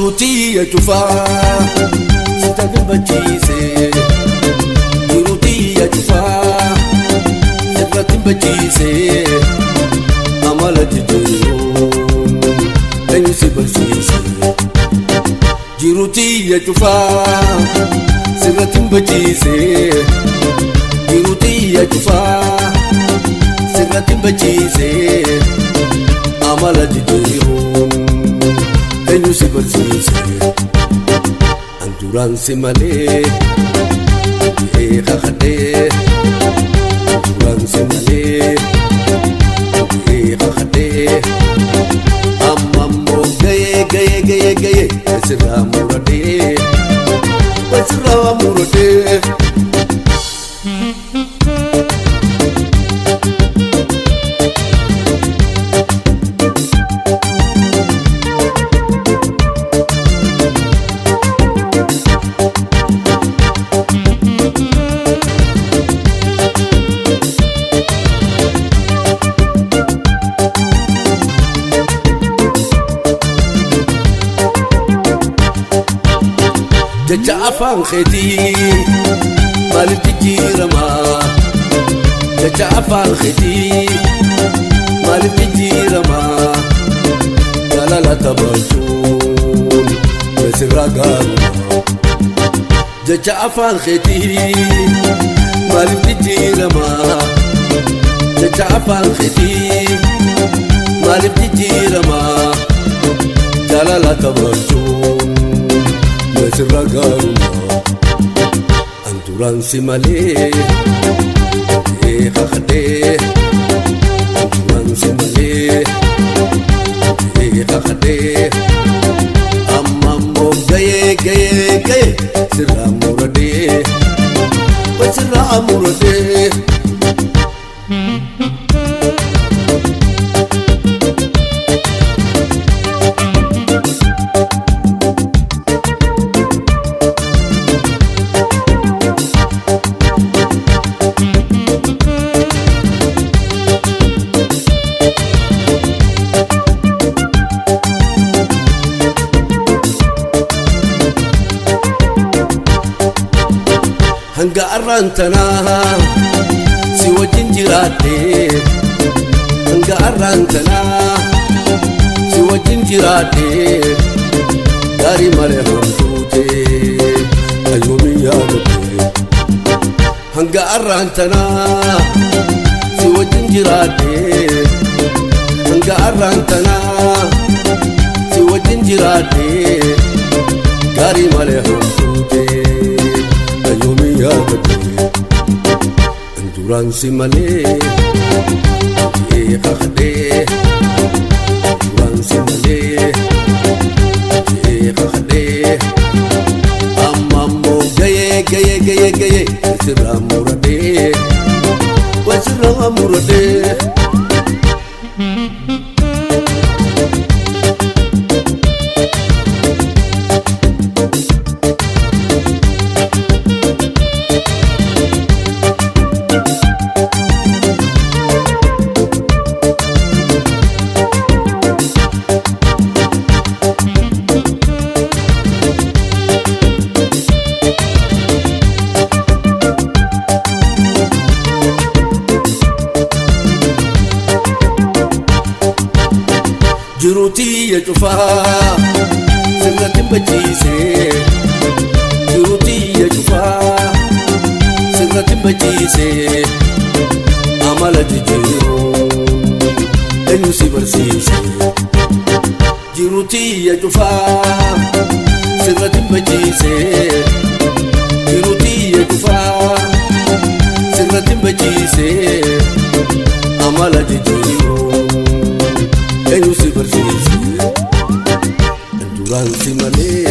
جروتي يا جفا ستاكن بجيسي جروتي يا جفا ستاكن بجيسي أمال تجيرون تنسي برسيسي جروتي يا جفا ستاكن بجيسي جروتي يا جفا ستاكن بجيسي أمال تجيرون تنسي برسيسي Anjuran si mali, kakade. Anjuran si mali, kakade. Amammo gaye gaye gaye gaye, besra murade, besra murade. جعفان خدي مالك تجيرما جعفان خدي مالك تجيرما لا لا تبرجون بسر قالوا جعفان خدي مالك تجيرما جعفان خدي مالك تجيرما لا لا تبرجون Seragama Anjuran si mali kakade Anjuran si mali kakade Amammo gaye gaye gaye Sirra murade Sirra murade Hanga arantana siwa jinjirate Hanga arantana siwa jinjirate Gari mare hamtute ayomi yadate Hanga arantana siwa jinjirate Hanga arantana siwa jinjirate Gari mare hamtute ayomi yadate Anjuran si mali kakade Anjuran si mali kakade Amammo gaye gaye gaye gaye Sirra murade Sirra murade جروتي يا جفا سرتين بجيسي جروتي يا جفا سرتين بجيسي عمل تجيرون تنسي برسيسي جروتي يا جفا سرتين بجيسي جروتي يا جفا سرتين بجيسي عمل تجيرون Ayo si bersih, Anjuran si mali.